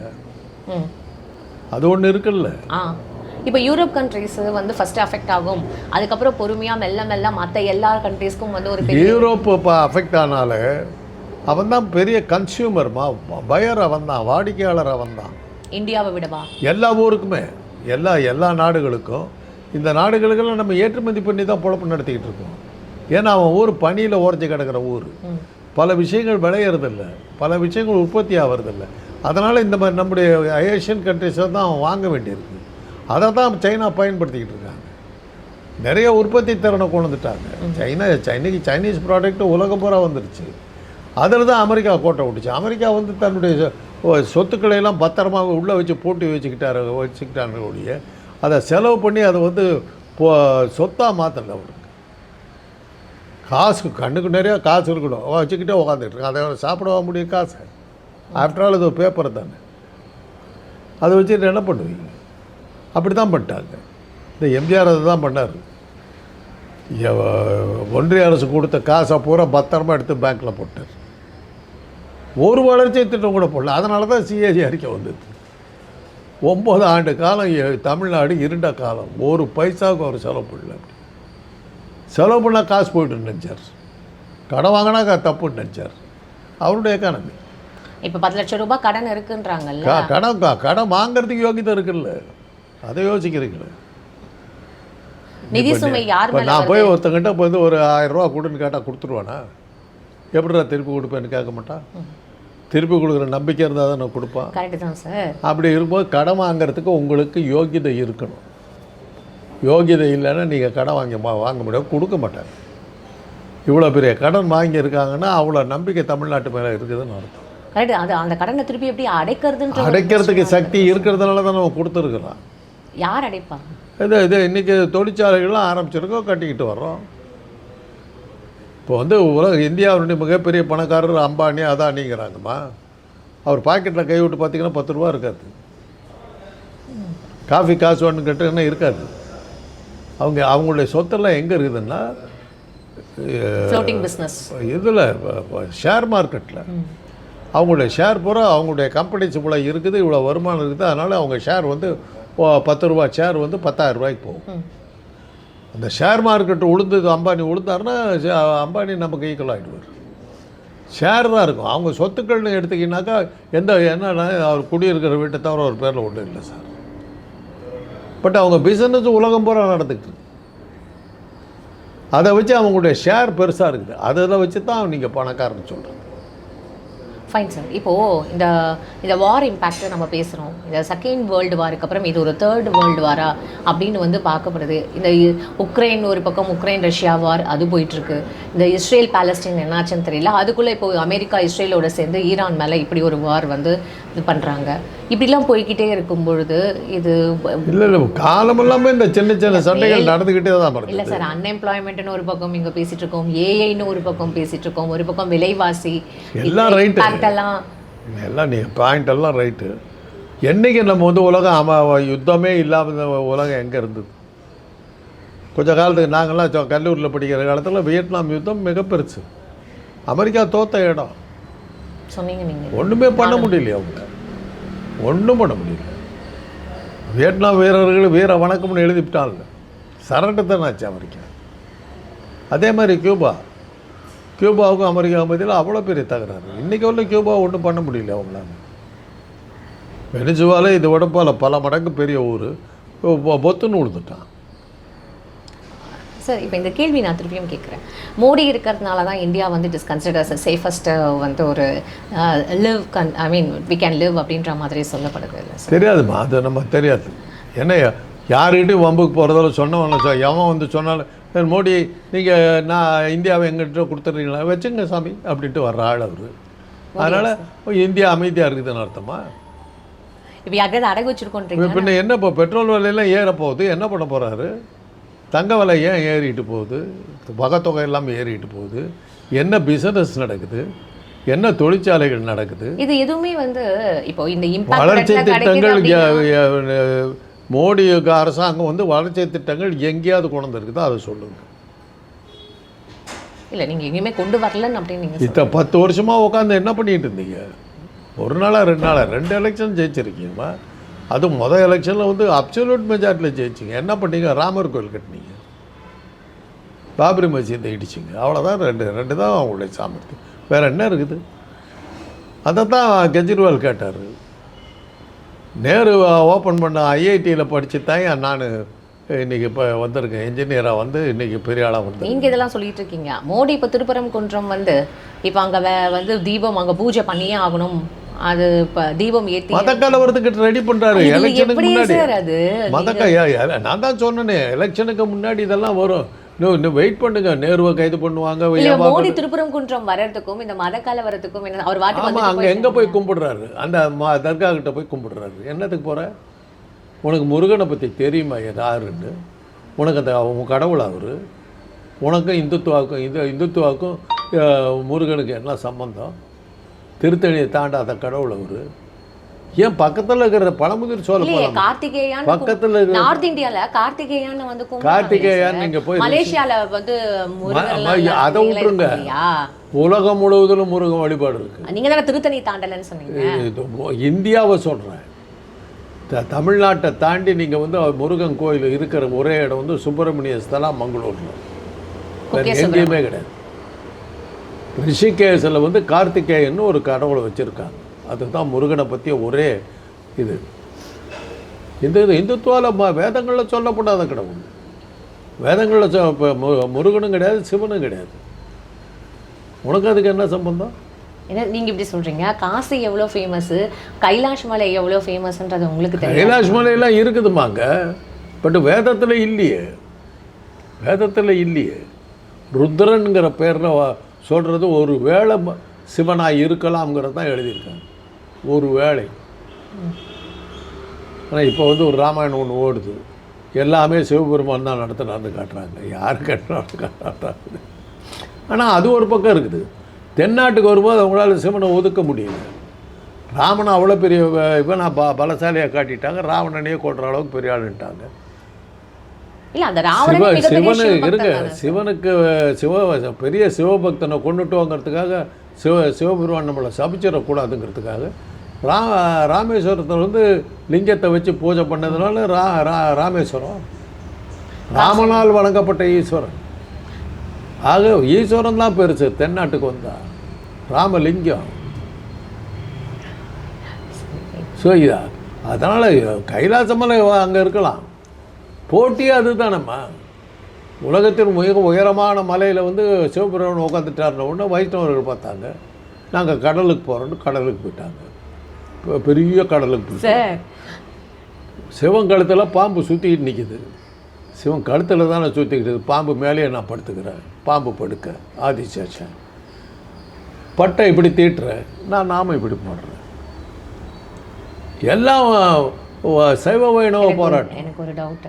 B: அது ஒன்று இருக்குல்ல.
A: இப்போ யூரோப் கண்ட்ரிஸ் ஃபர்ஸ்ட் அஃபெக்ட் ஆகும், அதுக்கப்புறம் பொறுமையாக மெல்ல மற்ற எல்லா கண்ட்ரீஸ்க்கும் ஒரு
B: யூரோப் இப்போ அஃபெக்ட் ஆனாலே அவன் தான் பெரிய கன்சியூமர், பயர் அவன் தான், வாடிக்கையாளர் அவன் தான்.
A: இந்தியாவை விடவா?
B: எல்லா ஊருக்குமே, எல்லா நாடுகளுக்கும். இந்த நாடுகளுக்கெல்லாம் நம்ம ஏற்றுமதி பண்ணி தான் பொழப்பு நடத்திக்கிட்டு இருக்கோம். ஏன்னா அவன் ஊர் பனியில் உறைஞ்சி கிடக்கிற ஊர், பல விஷயங்கள் விளையிறதில்ல, பல விஷயங்கள் உற்பத்தி ஆகிறதில்ல. அதனால் இந்த மாதிரி நம்முடைய ஏஷியன் கண்ட்ரிஸை தான் அவன் வாங்க வேண்டியிருக்கு. அதை தான் சைனா பயன்படுத்திக்கிட்டு இருக்காங்க. நிறைய உற்பத்தி திறனை கொண்டு வந்துட்டாங்க. சைனீஸ் ப்ராடக்ட் உலகம் பூரா வந்துருச்சு. அதில் தான் அமெரிக்கா கோட்டை விட்டுச்சு. அமெரிக்கா வந்து தன்னுடைய சொத்துக்களை எல்லாம் பத்திரமாக உள்ளே வச்சு போட்டு வச்சுக்கிட்டாங்க ஒழிய அதை செலவு பண்ணி அதை வந்து சொத்தாக மாற்றல. அவருக்கு காசு கண்ணுக்கு நிறையா காசு இருக்கணும், வச்சுக்கிட்டே உட்காந்துட்டு இருக்கு. அதை சாப்பிடவா முடியும் காசு? ஆஃப்டர் ஆல் அது ஒரு பேப்பர் தானே, அதை வச்சுட்டு என்ன பண்ணுவீங்க? அப்படி தான் பண்ணிட்டாங்க. இந்த எம்ஜிஆர் அதை தான் பண்ணார். ஒன்றிய அரசு கொடுத்த காசை பூரா பத்திரமா எடுத்து பேங்க்கில் போட்டார். ஒரு வளர்ச்சி திட்டம் கூட போடல. அதனால தான் சிஏஜி அறிக்கை வந்தது. 9 ஆண்டு காலம் தமிழ்நாடு இருண்ட காலம். ஒரு பைசாவுக்கு அவர் செலவு பண்ணல. செலவு பண்ணால் காசு போய்ட்டு நினச்சார், கடன் வாங்கினா தப்புன்னு நினச்சார். அவருடைய எக்கானமி.
A: இப்போ 10 லட்சம் ரூபாய் கடன் இருக்குன்றாங்கல்ல,
B: கடன் வாங்கிறதுக்கு யோகியதை இருக்குல்ல, அதை யோசிக்கிறீங்களே.
A: நிதி சுமை யார் மேல?
B: நான் போய் ஒருத்தங்கிட்ட வந்து ஒரு 1000 ரூபா கொடுன்னு கேட்டால் கொடுத்துருவானா? எப்படிடா திருப்பி கொடுப்பேன்னு கேட்க மாட்டான். திருப்பி கொடுக்குற நம்பிக்கை இருந்தால் தான் நான் கொடுப்பான்.
A: கரெக்டு தான் சார்.
B: அப்படி இருக்கும்போது கடன் வாங்கிறதுக்கு உங்களுக்கு யோகியதை இருக்கணும். யோகியதை இல்லைன்னா நீங்கள் கடன் வாங்க முடியாது, கொடுக்க மாட்டாங்க. இவ்வளோ பெரிய கடன் வாங்கியிருக்காங்கன்னா அவ்வளோ நம்பிக்கை தமிழ்நாட்டு மேலே இருக்குதுன்னு அர்த்தம்.
A: கரெக்டு. அது அந்த கடனை திருப்பி எப்படி
B: அடைக்கிறதுக்கு சக்தி இருக்கிறதுனால தான் நம்ம கொடுத்துருக்குறோம்.
A: யார் அடைப்பாங்க?
B: இது இன்றைக்கி தொழிற்சாலைகள்லாம் ஆரம்பிச்சிருக்கோம், கட்டிக்கிட்டு வர்றோம். இப்போ வந்து இந்தியாவுடைய மிகப்பெரிய பணக்காரர் அம்பானி அதானிங்கிறாங்கம்மா. அவர் பாக்கெட்டில் கை விட்டு பார்த்தீங்கன்னா 10 ரூபா இருக்காது. காஃபி காசு வேணும்னு கேட்டீங்கன்னா இருக்காது. அவங்களுடைய சொத்தெல்லாம் எங்கே இருக்குதுன்னா இதில் ஷேர் மார்க்கெட்டில். அவங்களுடைய ஷேர் பூரா அவங்களுடைய கம்பெனிஸ் இவ்வளோ இருக்குது, இவ்வளோ வருமானம் இருக்குது. அதனால் அவங்க ஷேர் வந்து 10 ரூபா ஷேர் வந்து 10,000 ரூபாய்க்கு போகும். அந்த ஷேர் மார்க்கெட்டு அம்பானி உளுந்தாருன்னா அம்பானி நமக்கு ஈக்குவல் ஆகிடுவார். ஷேர் தான் இருக்கும். அவங்க சொத்துக்கள்னு எடுத்துக்கினாக்கா என்னன்னா அவர் குடியிருக்கிற வீட்டை தவிர ஒரு பேரில் ஒன்றும் இல்லை சார். பட் அவங்க பிஸ்னஸ் உலகம் பூரா நடந்துக்கிட்டு, அதை வச்சு அவங்களுடைய ஷேர் பெருசாக இருக்குது. அதில் வச்சு தான் நீங்கள் பணக்காரன்னு சொல்கிறீங்க.
A: Fine sir. இப்போது இந்த வார் இம்பேக்டை நம்ம பேசுகிறோம். இந்த செகண்ட் வேர்ல்டு வாருக்கு அப்புறம் இது ஒரு தேர்ட் வேர்ல்டு வாரா அப்படின்னு வந்து பார்க்கப்படுது. இந்த உக்ரைன் ஒரு பக்கம், உக்ரைன் ரஷ்யா வார் அது போயிட்டுருக்கு. இந்த இஸ்ரேல் பாலஸ்தீன் என்னாச்சுன்னு தெரியல. அதுக்குள்ளே இப்போது அமெரிக்கா இஸ்ரேலோட சேர்ந்து ஈரான் மேலே இப்படி ஒரு வார் வந்து இது பண்ணுறாங்க. இப்படிலாம் போய்கிட்டே இருக்கும் பொழுது இது
B: இல்லை காலமெல்லாமே இந்த சின்ன சின்ன சண்டைகள் நடந்துக்கிட்டே தான் வருது.
A: இல்லை சார், அன்எம்ப்ளாய்மெண்ட்னு ஒரு பக்கம் இங்கே பேசிகிட்டு இருக்கோம், ஏஐன்னு ஒரு பக்கம் பேசிகிட்டு இருக்கோம், ஒரு பக்கம் விலைவாசி
B: எல்லாம் ரைட்டு, எல்லாம் நீங்கள் பாயிண்ட் எல்லாம் ரைட்டு. என்றைக்கு நம்ம வந்து உலகம் யுத்தமே இல்லாமல் உலகம் எங்கே இருந்தது? கொஞ்சம் காலத்துக்கு நாங்கள்லாம் கல்லூரியில் படிக்கிற காலத்தில் வியட்நாம் யுத்தம் மிக பெருசு. அமெரிக்கா தோத்த இடம்.
A: சொன்னீங்க நீங்கள்.
B: ஒன்றுமே பண்ண முடியலையே, அவங்க ஒன்றும் பண்ண முடியல. வியட்நாம் வீரர்கள் வீர வணக்கம்னு எழுதிவிட்டாங்க, சரண்டு தானே ஆச்சு அமெரிக்கா. அதே மாதிரி கியூபாவுக்கும் அமெரிக்காவுக்கும் மத்தியில் அவ்வளோ பெரிய தகராறு. இன்றைக்கி உள்ள கியூபா ஒன்றும் பண்ண முடியல அவங்களால. வெனிசுவாலே இதை விட பல மடங்கு பெரிய ஊர், பொத்துன்னு விழுந்துட்டான்.
A: சார், இப்போ இந்த கேள்வி நான் திருப்பியும் கேட்குறேன். மோடி இருக்கிறதுனால தான் இந்தியா வந்து இட் இஸ் கன்சிடர்ஸ் சேஃபஸ்ட் வந்து ஒரு வி கேன் லிவ் அப்படின்ற மாதிரி சொல்லப்படுது இல்லை சார்?
B: தெரியாதுமா, அது நம்ம தெரியாது. ஏன்னா யார்கிட்டையும் வம்புக்கு போகிறதால சொன்னவங்க எவன் வந்து சொன்னாலும் மோடி நீங்கள் நான் இந்தியாவை எங்கிட்ட கொடுத்துட்றீங்களா, வச்சுங்க சாமி அப்படின்ட்டு வர்ற ஆள் அவர். அதனால் இந்தியா அமைதியாக இருக்குதுன்னு அர்த்தமா?
A: இப்போ யாருக்காவது அடகு வச்சுருக்கோன்றீங்க.
B: பின்ன என்ன, இப்போ பெட்ரோல் விலையெல்லாம் ஏறப்போகுது, என்ன பண்ண போகிறாரு? தங்க விலை ஏன் ஏறிட்டு போகுது? வகைத்தொகை இல்லாமல் ஏறிட்டு போகுது. என்ன பிஸ்னஸ் நடக்குது, என்ன தொழிற்சாலைகள் நடக்குது?
A: இது எதுவுமே வந்து இப்போ இந்த
B: வளர்ச்சி திட்டங்கள் மோடி அரசாங்கம் வந்து வளர்ச்சி திட்டங்கள் எங்கேயாவது கொண்டு வந்துருக்குதோ அதை சொல்லுங்கள்.
A: இல்லை, நீங்கள் எங்கேயுமே கொண்டு வரலன்னு அப்படின்னு நீங்கள்
B: இத்தனை 10 வருஷமாக உட்காந்து என்ன பண்ணிகிட்டு இருந்தீங்க? ஒரு நாளாக 2 நாளாக 2 எலெக்ஷன் ஜெயிச்சிருக்கீங்கம்மா. அதுவும் மொதல் எலெக்ஷனில் வந்து அப்சல்யூட் மெஜாரிட்டியில் ஜெயிச்சிங்க. என்ன பண்ணீங்க? ராமர் கோயில் கட்டினீங்க, பாபரி மசீதை இடிச்சிங்க, அவ்வளோதான். ரெண்டு தான் அவங்களுடைய சாமர்த்தியம், வேறு என்ன இருக்குது? அதை தான் கெஜ்ரிவால் கேட்டார். நேரு ஓப்பன் பண்ண ஐஐடியில் படித்து தான் நான் இன்றைக்கி இப்போ வந்திருக்கேன். இன்ஜினியராக வந்து இன்றைக்கி பெரிய ஆளாக வந்து.
A: நீங்கள் இதெல்லாம் சொல்லிட்டு இருக்கீங்க. மோடி இப்போ திருப்பரங்குன்றம் வந்து இப்போ அங்கே வந்து தீபம் அங்கே பூஜை பண்ணியே ஆகணும், அது இப்போ தீபம் ஏற்றி
B: மத கலவரத்துக்கு ரெடி பண்ணுறாரு எலெக்ஷனுக்கு முன்னாடி.
A: அது
B: நான் தான் சொன்னேனே, எலெக்ஷனுக்கு முன்னாடி இதெல்லாம் வரும். இன்னும் வெயிட் பண்ணுங்க, நேருவை கைது பண்ணுவாங்க.
A: மோடி திருப்பரங்குன்றம் வர்றதுக்கும் இந்த மத கலவரத்துக்கும் என்ன அவர் வாட்டு?
B: ஆமாம், அங்கே எங்கே போய் கும்பிடுறாரு? அந்த தர்கா கிட்ட போய் கும்பிடுறாரு. என்னத்துக்கு போகிற? உனக்கு முருகனை பற்றி தெரியுமா யாருன்னு? உனக்கு அந்த உன் கடவுள் அவர். உனக்கும் இந்துத்துவாக்கும் முருகனுக்கு என்ன சம்பந்தம்? திருத்தணியை தாண்டாத கடவுள் அவர். ஏன் பக்கத்தில் இருக்கிற பழமுதிர் சோழ
A: கார்த்திகேயான்
B: பக்கத்தில்
A: நார்த் இந்தியால கார்த்திகேயான் வந்து
B: கார்த்திகேயான் நீங்கள் போய்
A: மலேசியால வந்து
B: அதை விட்டுருங்க, உலகம் முழுவதிலும் முருகன் வழிபாடு இருக்கு.
A: நீங்க தானே திருத்தணி தாண்டலன்னு சொன்னீங்க.
B: இந்தியாவை சொல்கிறேன், தமிழ்நாட்டை தாண்டி நீங்கள் வந்து முருகன் கோயில் இருக்கிற ஒரே இடம் வந்து சுப்பிரமணிய ஸ்தலம் மங்களூரில், வேறு எங்கேயுமே கிடையாது. ரிஷிகேஷில் வந்து கார்த்திகேயன்னு ஒரு கடவுளை வச்சுருக்காங்க. அதுதான் முருகனை பற்றிய ஒரே இது. இந்துத்துவாவில் வேதங்களில் சொல்லப்படாத கடவுள். வேதங்களில் இப்போ முருகனும் கிடையாது, சிவனும் கிடையாது. உனக்கு அதுக்கு என்ன சம்பந்தம்?
A: ஏன்னா நீங்கள் இப்படி சொல்கிறீங்க, காசி எவ்வளோ ஃபேமஸ்ஸு, கைலாஷ் மலை எவ்வளோ ஃபேமஸ்ன்றது உங்களுக்கு தெரியும்.
B: கைலாஷ் மலையெல்லாம் இருக்குதுமாங்க, பட் வேதத்தில் இல்லையே. வேதத்தில் இல்லையே. ருத்ரனுங்கிற பேரில் சொல்கிறது ஒரு வேளை சிவனாக இருக்கலாம்ங்கிறது தான் எழுதியிருக்காங்க. ஒரு வேளை. ஆனால் இப்போ வந்து ஒரு ராமாயணம் ஒன்று ஓடுது, எல்லாமே சிவபெருமான் தான் நடத்துனான்னு காட்டுறாங்க. யார் காட்டுறாங்க? ஆனால் அது ஒரு பக்கம் இருக்குது. தென்னாட்டுக்கு வரும்போது அவங்களால சிவனை ஒதுக்க முடியல. ராமனை அவ்வளோ பெரிய இவன் பலசாலியாக காட்டிட்டாங்க, ராவணனையே கொள்கிற அளவுக்கு பெரிய ஆளுன்ட்டாங்க. சிவனு இருங்க, சிவனுக்கு பெரிய சிவபக்தனை கொண்டுட்டுவாங்கிறதுக்காக சிவபெருமான் நம்மளை சபிச்சிடக்கூடாதுங்கிறதுக்காக ராமேஸ்வரத்தில் வந்து லிங்கத்தை வச்சு பூஜை பண்ணதுனால ராமேஸ்வரம் ராமனால் வழங்கப்பட்ட ஈஸ்வரன். ஆக ஈஸ்வரன் தான் பெருசு. தென்னாட்டுக்கு வந்தா ராமலிங்கம். ஸோ இதா அதனால் கைலாசமலை அங்கே இருக்கலாம். போட்டியே அதுதானம்மா. உலகத்தின் மிக உயரமான மலையில் வந்து சிவபெருமான் உட்காந்துட்டாருன உடனே வைஷ்ணவர்கள் பார்த்தாங்க, நாங்கள் கடலுக்கு போகிறோன்னு கடலுக்கு போயிட்டாங்க. இப்போ பெரிய கடலுக்கு போயிட்டாங்க. சிவன் கழுத்தில் பாம்பு சுற்றிக்கிட்டு நிற்கிது. சிவன் கழுத்தில் தானே சுற்றிக்கிட்டு, பாம்பு மேலேயே நான் படுத்துக்கிறேன். பாம்பு படுக்க ஆதிசேஷன் பட்டை இப்படி தீட்டுறேன், நாம இப்படி போடுறேன். எல்லாம் சைவ வைணவ போராட்டம்.
A: எனக்கு ஒரு டவுட்,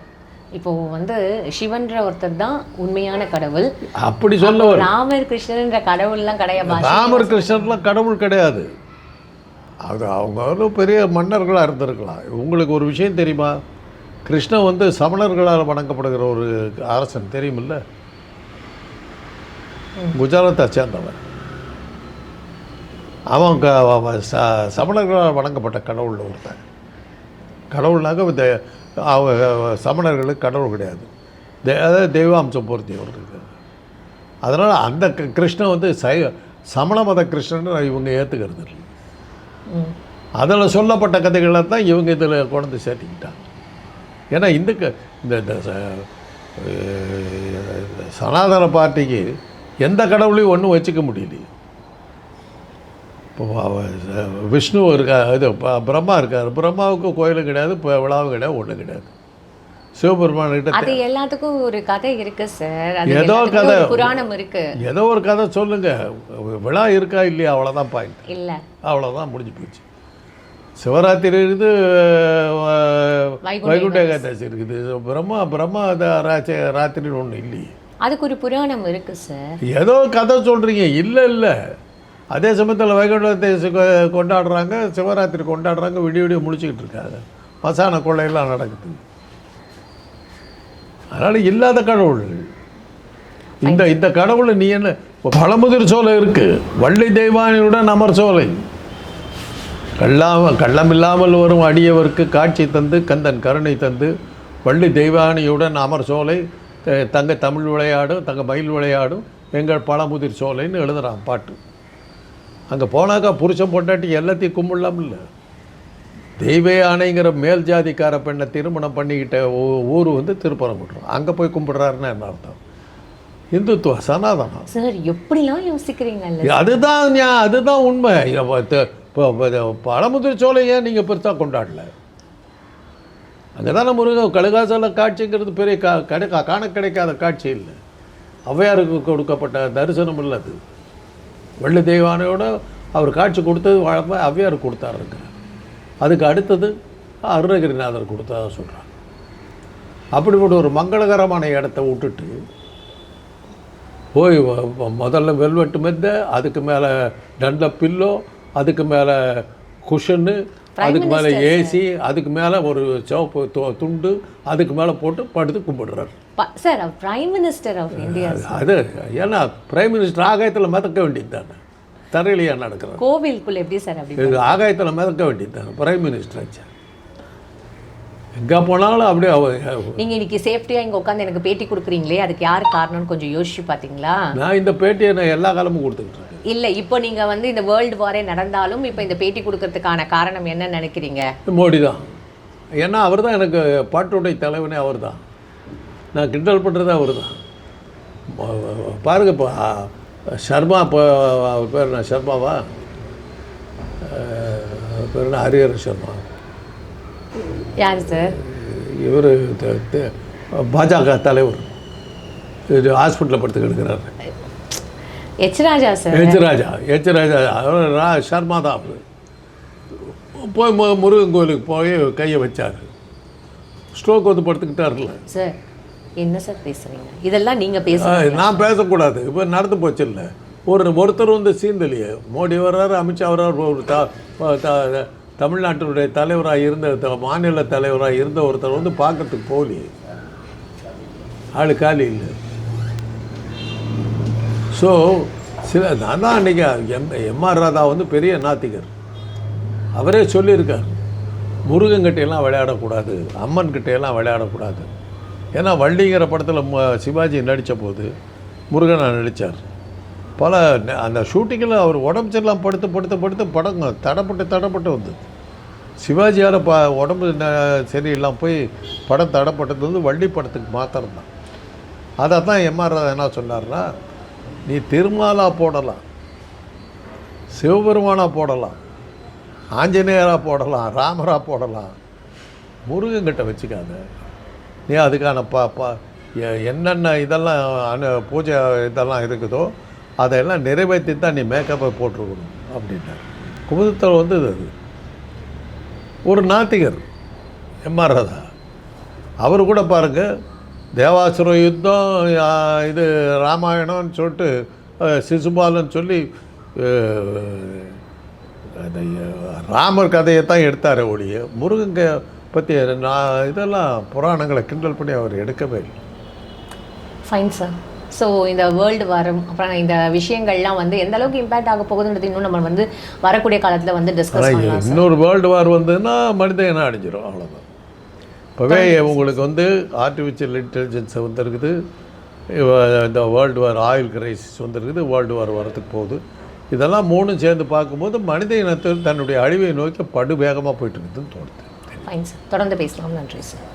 A: இப்போ வந்து சிவன்ற ஒருத்தர் தான் உண்மையான கடவுள்
B: அப்படி சொல்ல,
A: ராமர் கிருஷ்ணன்ற கடவுள்லாம் கிடையாது.
B: ராமர் கிருஷ்ணர்லாம் கடவுள் கிடையாது. அது அவங்க பெரிய மன்னர்களாக இருந்திருக்கலாம். உங்களுக்கு ஒரு விஷயம் தெரியுமா? கிருஷ்ணன் வந்து சமணர்களால் வணங்கப்படுகிற ஒரு அரசன் தெரியுமில்ல? குஜராத்தை சேர்ந்தவன். அவன் சமணர்களால் வணங்கப்பட்ட கடவுள் ஒருத்தன். கடவுள்னாக்க சமணர்களுக்கு கடவுள் கிடையாது, அதாவது தெய்வாம்சம் பொருத்தியவர்களுக்கு. அதனால் அந்த கிருஷ்ணன் வந்து சமண மத கிருஷ்ணன் இவங்க ஏற்றுக்கிறது இல்லை. அதில் சொல்லப்பட்ட கதைகளை தான் இவங்க இதில் கொண்டு சேர்த்துக்கிட்டாங்க. ஏன்னா இந்த சனாதன பார்ட்டிக்கு எந்த கடவுளையும் ஒன்றும் வச்சுக்க முடியலையே. இப்போ விஷ்ணு இருக்கா, இது பிரம்மா இருக்கார், பிரம்மாவுக்கு கோயிலும் கிடையாது, இப்போ விழாவும் கிடையாது, ஒன்றும் கிடையாது. சிவபெருமான்கிட்ட
A: அது எல்லாத்துக்கும் ஒரு கதை இருக்கு சார்.
B: ஏதோ கதை,
A: புராணம் இருக்கு,
B: ஏதோ ஒரு கதை சொல்லுங்க. விழா இருக்கா இல்லையா, அவ்வளோதான் பாயிண்ட்.
A: இல்லை
B: அவ்வளோதான், முடிஞ்சு போச்சு. சிவராத்திரி இருக்குது, வைகுண்ட ஏகாதசி இருக்குது. பிரம்மா ராத்திரின்னு ஒன்று இல்லையே.
A: அதுக்கு ஒரு புராணம் இருக்கு சார்.
B: ஏதோ கதை சொல்கிறீங்க. இல்லை அதே சமயத்தில் வைகுண்டத்தை கொண்டாடுறாங்க, சிவராத்திரி கொண்டாடுறாங்க, விடிய முழிச்சுக்கிட்டு இருக்காங்க, மசான கொள்ளையெல்லாம் நடக்குது. அதனால் இல்லாத கடவுள் இந்த கடவுளை நீ என்ன? பழமுதிர் சோலை இருக்குது, வள்ளி தெய்வானியுடன் அமர் சோலை, கள்ளமில்லாமல் வரும் அடியவருக்கு காட்சி தந்து கந்தன் கருணை தந்து வள்ளி தெய்வானியுடன் அமர் சோலை, தங்க தமிழ் விளையாடும், தங்க மயில் விளையாடும் எங்கள் பழமுதிர் சோலைன்னு எழுதுகிறான் பாட்டு. அங்கே போனாக்கா புருஷன் பொண்டாட்டி எல்லாத்தையும் கும்பிடலாம் இல்லை, தெய்வ யானைங்கிற மேல் ஜாதிக்கார பெண்ணை திருமணம் பண்ணிக்கிட்ட ஊர் வந்து திருப்பரங்குன்றம். அங்கே போய் கும்பிடுறாருன்னா என்ன அர்த்தம்? இந்துத்துவ சனாதனம்.
A: சார் எப்படிலாம் யோசிக்கிறீங்கல்ல?
B: அதுதான் உண்மை. இப்போ பழமுதிர் சோலை ஏன் நீங்கள் பெருசாக கொண்டாடல? அங்கே தானே முருகன் கழுகாசல காட்சிங்கிறது பெரிய காண கிடைக்காத காட்சி இல்லை. ஔவையாருக்கு கொடுக்கப்பட்ட தரிசனம் இல்லை அது. வெள்ளி தெய்வானையோட அவர் காட்சி கொடுத்தது வழக்கமாக ஔவையாருக்கு கொடுத்தாருங்க. அதுக்கு அடுத்தது அருணகிரிநாதர் கொடுத்ததா சொல்கிறாங்க. அப்படிப்பட்ட ஒரு மங்களகரமான இடத்த விட்டுட்டு போய் முதல்ல வெல்வெட்டு மெத்தை, அதுக்கு மேலே டண்ட பில்லோ, அதுக்கு மேலே குஷனு, அதுக்கு மேலே ஏசி, அதுக்கு மேலே ஒரு சிவப்பு துண்டு, அதுக்கு மேலே போட்டு படுத்து கும்பிடுறாரு.
A: Sir prime minister of India.
B: அது ஏன்னா பிரைம் மினிஸ்டர் ஆகாயத்தில் மிதக்க வேண்டியது தானே, தரையிலேயே நடக்கிறார்.
A: கோவிலுக்குள்ள எப்படி சார் அப்படி?
B: இது ஆகாயத்தில் மிதக்க வேண்டியது தானே பிரைம் மினிஸ்டர் ஆச்சு. எங்கே போனாலும் அப்படியே
A: நீங்கள் இன்னைக்கு சேஃப்டியாக இங்கே உட்காந்து எனக்கு பேட்டி கொடுக்குறீங்களே, அதுக்கு யார் காரணம்னு கொஞ்சம் யோசிச்சு பார்த்தீங்களா?
B: நான் இந்த பேட்டியை நான் எல்லா காலமும் கொடுத்துக்கிட்டு இருக்கேன்.
A: இல்லை, இப்போ நீங்கள் வந்து இந்த வேர்ல்டு வாரே நடந்தாலும் இப்போ இந்த பேட்டி கொடுக்கறதுக்கான காரணம் என்ன நினைக்கிறீங்க?
B: மோடி தான். ஏன்னா அவர் தான் எனக்கு பாட்டுடைய தலைவனே அவர் தான். நான் கிண்டல் பண்ணுறது அவர் தான். பாருங்க, இப்போ சர்மா, இப்போ பேர் என்ன சர்மாவா, பேர் என்ன ஹரிஹர சர்மா,
A: யார் சார்?
B: இவர் பாஜக தலைவர், இது ஹாஸ்பிட்டலில் படுத்து கிடக்கிறார்.
A: ராஜா சார்.
B: எச் ராஜா சர்மா தான். அவர் போய் முருகன் கோயிலுக்கு போய் கையை வச்சார். ஸ்ட்ரோக் வந்து படுத்துக்கிட்டார்ல
A: சார். என்ன சார் பேசுகிறீங்க? இதெல்லாம் நீங்கள் பேசுகிறீங்க, நான்
B: பேசக்கூடாது. இப்போ நடந்து போச்சு இல்லை. ஒருத்தர் வந்து சீந்தலையே, மோடி வர்றாரு, அமித்ஷா வர்றாரு, ஒரு தமிழ்நாட்டினுடைய தலைவராக இருந்த மாநில தலைவராக இருந்த ஒருத்தர் வந்து பார்க்கறதுக்கு போகலையே, ஆளு காலி இல்லை. ஸோ நான் தான் அன்றைக்கி எம்ஆர் ராதா வந்து பெரிய நாத்திகர். அவரே சொல்லியிருக்கார், முருகன்கிட்டையெல்லாம் விளையாடக்கூடாது, அம்மன்கிட்டையெல்லாம் விளையாடக்கூடாது. ஏன்னா வள்ளிங்கிற படத்தில் சிவாஜி நடித்த போது முருகனை நடித்தார். பல அந்த ஷூட்டிங்கில் அவர் உடம்பு சரியில்லாம் படுத்து படம் தடப்பட்டு வந்து சிவாஜியால் உடம்பு சரியில்லாமல் போய் படம் தடப்பட்டது வந்து வள்ளி படத்துக்கு மாத்திரம் தான். அதை தான் எம்ஆர் என்ன சொன்னார்னா, நீ திருமாலா போடலாம், சிவபெருமானாக போடலாம், ஆஞ்சநேயராக போடலாம், ராமராக போடலாம், முருகன்கிட்ட வச்சுக்காத. நீ அதுக்கான என்னென்ன இதெல்லாம் பூஜை இதெல்லாம் இருக்குதோ அதையெல்லாம் நிறைவேற்றி தான் நீ மேக்கப்பை போட்டிருக்கணும் அப்படின்னார். குமுதத்தில் வந்து அது ஒரு நாத்திகர் எம்ஆர் ராதா. அவர் கூட பாருங்கள், தேவாசுர யுத்தம், இது ராமாயணம்னு சொல்லிட்டு சிசுபாலன்னு சொல்லி ராமர் கதையை தான் எடுத்தார் ஒழிய முருகங்க பற்றி நான் இதெல்லாம் புராணங்களை கிண்டல் பண்ணி அவர் எடுக்கவே இல்லை.
A: Fine sir. ஸோ இந்த வேர்ல்டு வாரம் அப்புறம் இந்த விஷயங்கள்லாம் வந்து எந்த அளவுக்கு இம்பேக்ட் ஆக போகுதுன்றது இன்னும் நம்ம வந்து வரக்கூடிய காலத்தில் வந்து டிஸ்கஸ் பண்ணலாம்.
B: இன்னொரு வேர்ல்டு வார் வந்ததுன்னா மனித இனம் அழிஞ்சிடும், அவ்வளோதான். இப்போவே உங்களுக்கு வந்து ஆர்டிஃபிஷியல் இன்டெலிஜென்ஸ் வந்துருக்குது, இந்த வேர்ல்டு வார் ஆயில் கிரைசிஸ் வந்துருக்குது, வேர்ல்டு வார் வரத்துக்கு போகுது. இதெல்லாம் மூணும் சேர்ந்து பார்க்கும்போது மனித இனத்தில் தன்னுடைய அழிவை நோக்கி படு வேகமாக போயிட்டு இருக்குதுன்னு தோணுது.
A: ஃபைன் சார், தொடர்ந்து பேசலாம். நன்றி சார்.